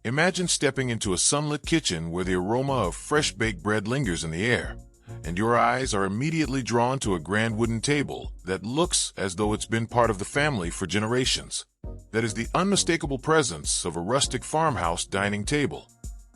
Imagine stepping into a sunlit kitchen where the aroma of fresh baked bread lingers in the air, and your eyes are immediately drawn to a grand wooden table that looks as though it's been part of the family for generations. That is the unmistakable presence of a rustic farmhouse dining table.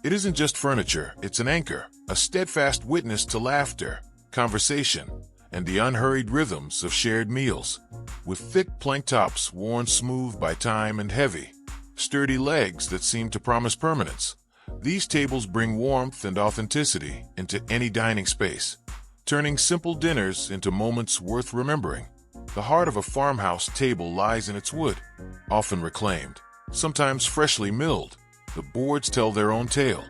It isn't just furniture, it's an anchor, a steadfast witness to laughter, conversation, and the unhurried rhythms of shared meals. With thick plank tops worn smooth by time and heavy, sturdy legs that seem to promise permanence, these tables bring warmth and authenticity into any dining space, turning simple dinners into moments worth remembering. The heart of a farmhouse table lies in its wood, often reclaimed, sometimes freshly milled. The boards tell their own tale.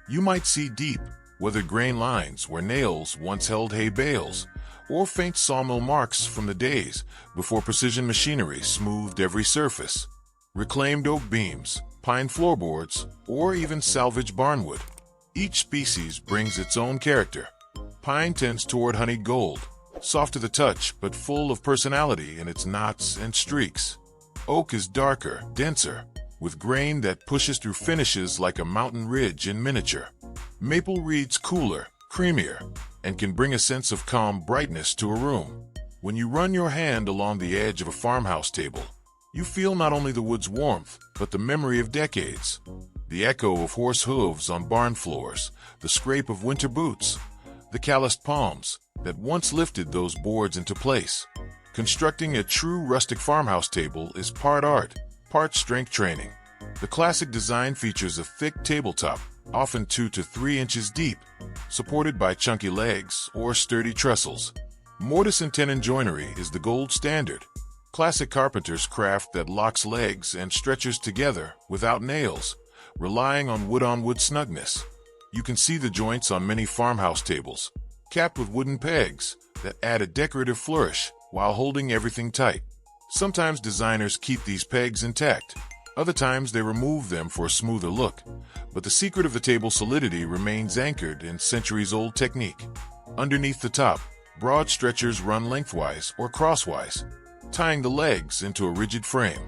You might see deep, weathered grain lines where nails once held hay bales, or faint sawmill marks from the days before precision machinery smoothed every surface. Reclaimed oak beams, pine floorboards, or even salvaged barnwood. Each species brings its own character. Pine tends toward honeyed gold, soft to the touch but full of personality in its knots and streaks. Oak is darker, denser, with grain that pushes through finishes like a mountain ridge in miniature. Maple reads cooler, creamier, and can bring a sense of calm brightness to a room. When you run your hand along the edge of a farmhouse table, you feel not only the wood's warmth, but the memory of decades. The echo of horse hooves on barn floors, the scrape of winter boots, the calloused palms that once lifted those boards into place. Constructing a true rustic farmhouse table is part art, part strength training. The classic design features a thick tabletop, often 2 to 3 inches deep, supported by chunky legs or sturdy trestles. Mortise and tenon joinery is the gold standard. Classic carpenter's craft that locks legs and stretchers together without nails, relying on wood-on-wood snugness. You can see the joints on many farmhouse tables, capped with wooden pegs that add a decorative flourish while holding everything tight. Sometimes designers keep these pegs intact. Other times they remove them for a smoother look, but the secret of the table's solidity remains anchored in centuries-old technique. Underneath the top, broad stretchers run lengthwise or crosswise, tying the legs into a rigid frame.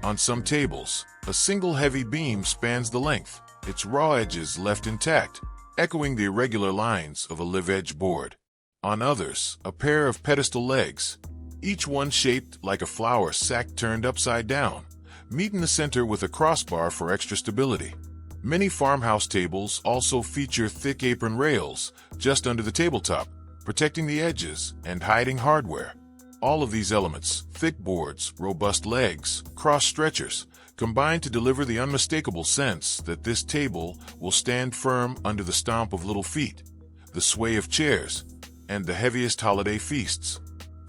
On some tables, a single heavy beam spans the length, its raw edges left intact, echoing the irregular lines of a live-edge board. On others, a pair of pedestal legs, each one shaped like a flour sack turned upside down, meet in the center with a crossbar for extra stability. Many farmhouse tables also feature thick apron rails just under the tabletop, protecting the edges and hiding hardware. All of these elements, thick boards, robust legs, cross stretchers, combine to deliver the unmistakable sense that this table will stand firm under the stomp of little feet, the sway of chairs, and the heaviest holiday feasts.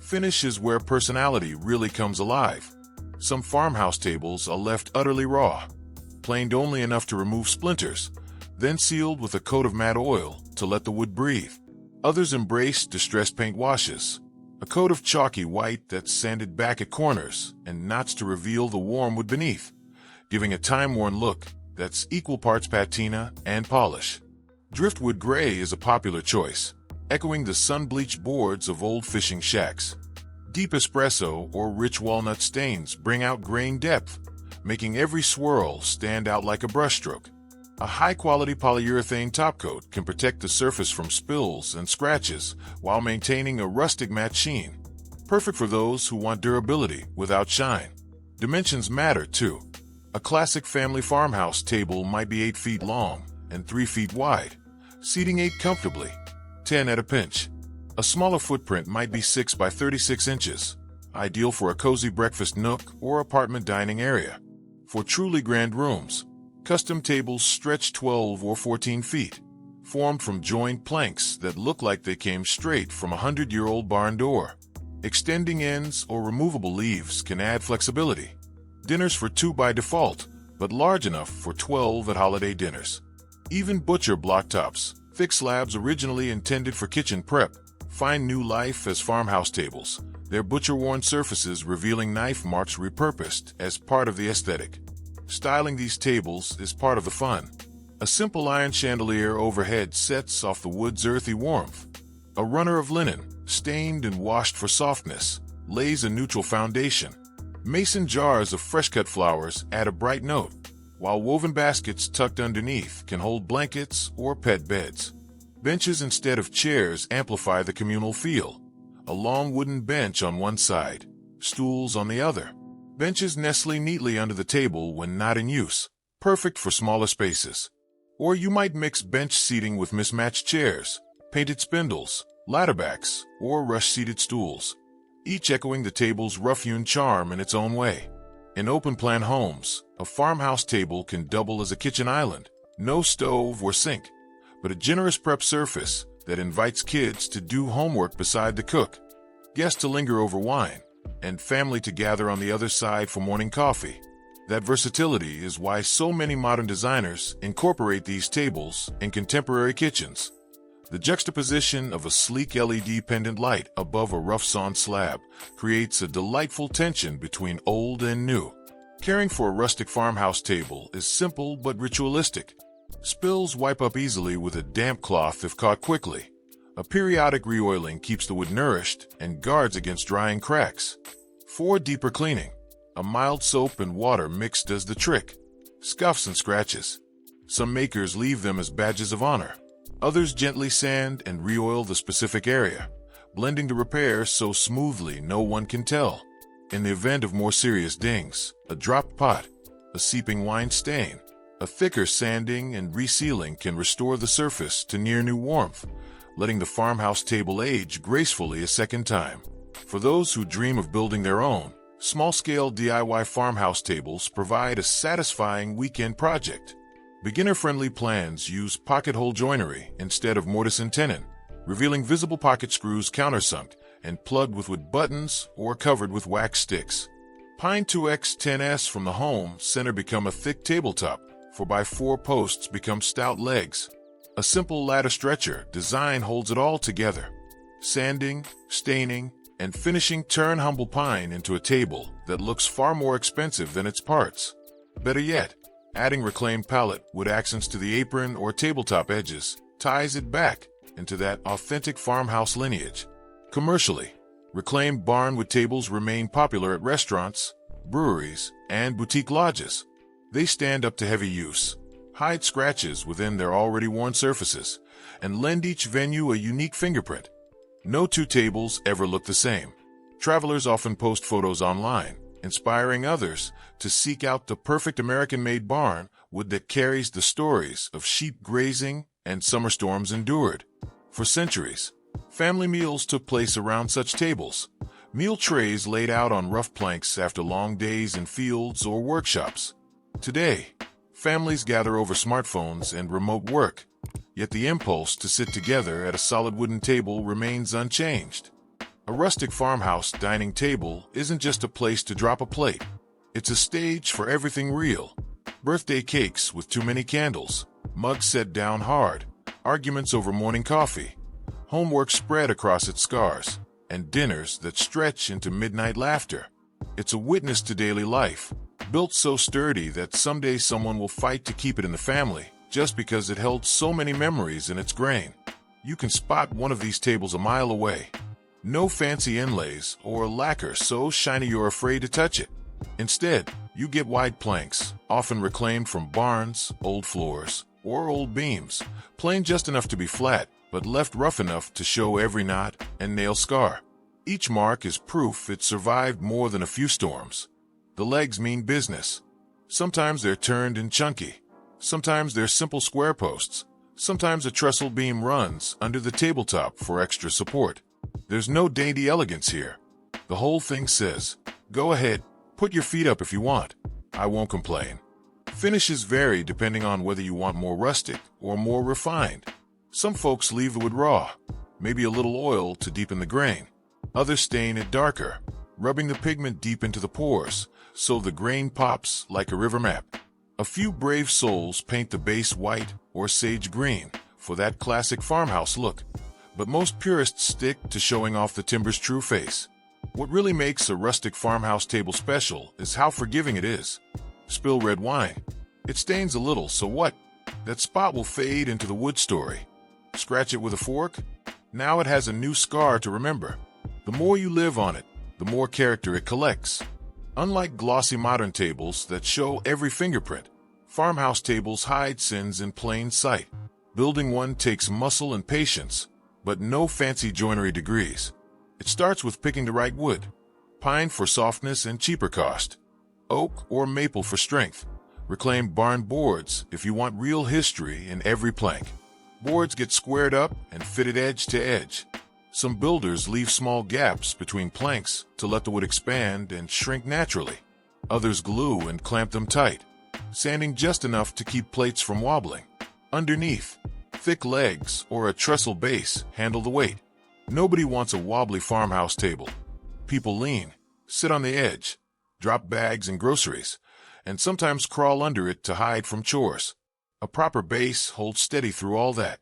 Finish is where personality really comes alive. Some farmhouse tables are left utterly raw, planed only enough to remove splinters, then sealed with a coat of matte oil to let the wood breathe. Others embrace distressed paint washes, a coat of chalky white that's sanded back at corners and knots to reveal the warm wood beneath, giving a time-worn look that's equal parts patina and polish. Driftwood gray is a popular choice, echoing the sun-bleached boards of old fishing shacks. Deep espresso or rich walnut stains bring out grain depth, making every swirl stand out like a brushstroke. A high-quality polyurethane topcoat can protect the surface from spills and scratches while maintaining a rustic matte sheen. Perfect for those who want durability without shine. Dimensions matter too. A classic family farmhouse table might be 8 feet long and 3 feet wide, seating 8 comfortably, 10 at a pinch. A smaller footprint might be 6 by 36 inches, ideal for a cozy breakfast nook or apartment dining area. For truly grand rooms, custom tables stretch 12 or 14 feet, formed from joined planks that look like they came straight from a 100-year-old barn door. Extending ends or removable leaves can add flexibility. Dinners for 2 by default, but large enough for 12 at holiday dinners. Even butcher block tops, thick slabs originally intended for kitchen prep, find new life as farmhouse tables, their butcher-worn surfaces revealing knife marks repurposed as part of the aesthetic. Styling these tables is part of the fun. A simple iron chandelier overhead sets off the wood's earthy warmth. A runner of linen, stained and washed for softness, lays a neutral foundation. Mason jars of fresh-cut flowers add a bright note, while woven baskets tucked underneath can hold blankets or pet beds. Benches instead of chairs amplify the communal feel. A long wooden bench on one side, stools on the other. Benches nestling neatly under the table when not in use, perfect for smaller spaces. Or you might mix bench seating with mismatched chairs, painted spindles, ladderbacks, or rush-seated stools, each echoing the table's rough-hewn charm in its own way. In open-plan homes, a farmhouse table can double as a kitchen island. No stove or sink, but a generous prep surface that invites kids to do homework beside the cook, guests to linger over wine, and family to gather on the other side for morning coffee. That versatility is why so many modern designers incorporate these tables in contemporary kitchens. The juxtaposition of a sleek LED pendant light above a rough-sawn slab creates a delightful tension between old and new. Caring for a rustic farmhouse table is simple but ritualistic. Spills wipe up easily with a damp cloth if caught quickly. A periodic re-oiling keeps the wood nourished and guards against drying cracks. For deeper cleaning, a mild soap and water mix does the trick. Scuffs and scratches. Some makers leave them as badges of honor. Others gently sand and re-oil the specific area, blending the repairs so smoothly no one can tell. In the event of more serious dings, a dropped pot, a seeping wine stain, a thicker sanding and resealing can restore the surface to near-new warmth, letting the farmhouse table age gracefully a second time. For those who dream of building their own, small-scale DIY farmhouse tables provide a satisfying weekend project. Beginner-friendly plans use pocket-hole joinery instead of mortise and tenon, revealing visible pocket screws countersunk and plugged with wood buttons or covered with wax sticks. Pine 2x10s from the home center become a thick tabletop, 4x4 posts become stout legs. A simple ladder stretcher design holds it all together. Sanding, staining, and finishing turn humble pine into a table that looks far more expensive than its parts. Better yet, adding reclaimed pallet wood accents to the apron or tabletop edges ties it back into that authentic farmhouse lineage. Commercially, reclaimed barnwood tables remain popular at restaurants, breweries, and boutique lodges. They stand up to heavy use, hide scratches within their already worn surfaces, and lend each venue a unique fingerprint. No two tables ever look the same. Travelers often post photos online, inspiring others to seek out the perfect American-made barn wood that carries the stories of sheep grazing and summer storms endured. For centuries, family meals took place around such tables, meal trays laid out on rough planks after long days in fields or workshops. Today, families gather over smartphones and remote work, yet the impulse to sit together at a solid wooden table remains unchanged. A rustic farmhouse dining table isn't just a place to drop a plate. It's a stage for everything real. Birthday cakes with too many candles, mugs set down hard, arguments over morning coffee, homework spread across its scars, and dinners that stretch into midnight laughter. It's a witness to daily life, built so sturdy that someday someone will fight to keep it in the family, just because it held so many memories in its grain. You can spot one of these tables a mile away. No fancy inlays or lacquer so shiny you're afraid to touch it. Instead, you get wide planks, often reclaimed from barns, old floors, or old beams, plain just enough to be flat, but left rough enough to show every knot and nail scar. Each mark is proof it survived more than a few storms. The legs mean business. Sometimes they're turned and chunky. Sometimes they're simple square posts. Sometimes a trestle beam runs under the tabletop for extra support. There's no dainty elegance here. The whole thing says, go ahead, put your feet up if you want. I won't complain. Finishes vary depending on whether you want more rustic or more refined. Some folks leave the wood raw, maybe a little oil to deepen the grain. Others stain it darker, rubbing the pigment deep into the pores, so the grain pops like a river map. A few brave souls paint the base white or sage green for that classic farmhouse look, but most purists stick to showing off the timber's true face. What really makes a rustic farmhouse table special is how forgiving it is. Spill red wine. It stains a little, so what? That spot will fade into the wood story. Scratch it with a fork? Now it has a new scar to remember. The more you live on it, the more character it collects. Unlike glossy modern tables that show every fingerprint, Farmhouse tables hide sins in plain sight. Building one takes muscle and patience, but no fancy joinery degrees. It starts with picking the right wood. Pine for softness and cheaper cost. Oak or maple for strength. Reclaimed barn boards if you want real history in every plank. Boards get squared up and fitted edge to edge. Some builders leave small gaps between planks to let the wood expand and shrink naturally. Others glue and clamp them tight, sanding just enough to keep plates from wobbling. Underneath, thick legs or a trestle base handle the weight. Nobody wants a wobbly farmhouse table. People lean, sit on the edge, drop bags and groceries, and sometimes crawl under it to hide from chores. A proper base holds steady through all that.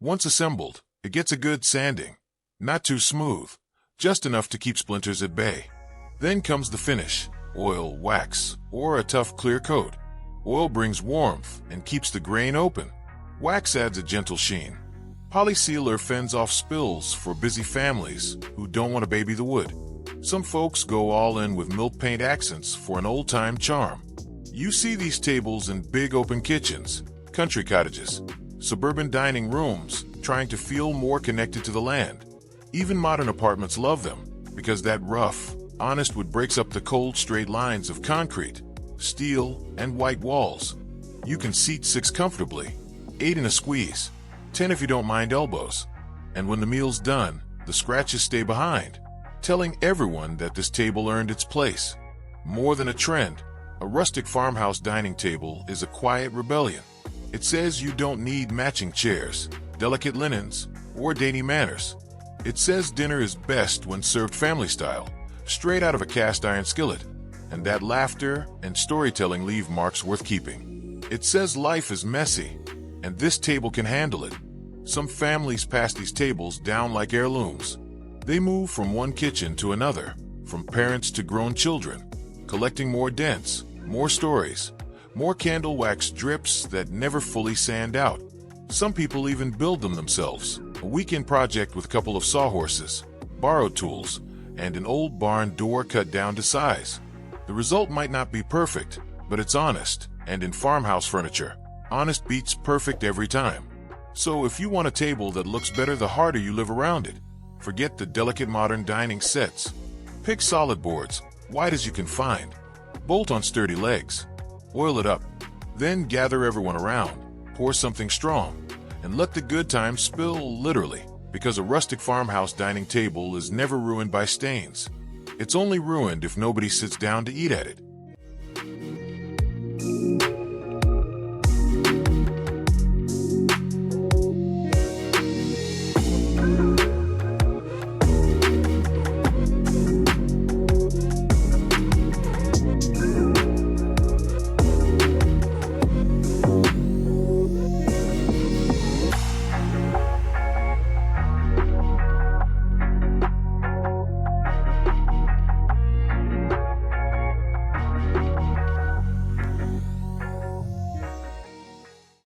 Once assembled, it gets a good sanding. Not too smooth, just enough to keep splinters at bay. Then comes the finish, oil, wax, or a tough clear coat. Oil brings warmth and keeps the grain open. Wax adds a gentle sheen. Polysealer fends off spills for busy families who don't want to baby the wood. Some folks go all in with milk paint accents for an old-time charm. You see these tables in big open kitchens, country cottages, suburban dining rooms, trying to feel more connected to the land. Even modern apartments love them, because that rough, honest wood breaks up the cold straight lines of concrete, steel, and white walls. You can seat 6 comfortably, 8 in a squeeze, 10 if you don't mind elbows. And when the meal's done, the scratches stay behind, telling everyone that this table earned its place. More than a trend, a rustic farmhouse dining table is a quiet rebellion. It says you don't need matching chairs, delicate linens, or dainty manners. It says dinner is best when served family style, straight out of a cast iron skillet, and that laughter and storytelling leave marks worth keeping. It says life is messy, and this table can handle it. Some families pass these tables down like heirlooms. They move from one kitchen to another, from parents to grown children, collecting more dents, more stories, more candle wax drips that never fully sand out. Some people even build them themselves, a weekend project with a couple of sawhorses, borrowed tools, and an old barn door cut down to size. The result might not be perfect, but it's honest, and in farmhouse furniture, honest beats perfect every time. So if you want a table that looks better the harder you live around it, forget the delicate modern dining sets. Pick solid boards, wide as you can find. Bolt on sturdy legs. Oil it up. Then gather everyone around, pour something strong, and let the good times spill literally, because a rustic farmhouse dining table is never ruined by stains. It's only ruined if nobody sits down to eat at it.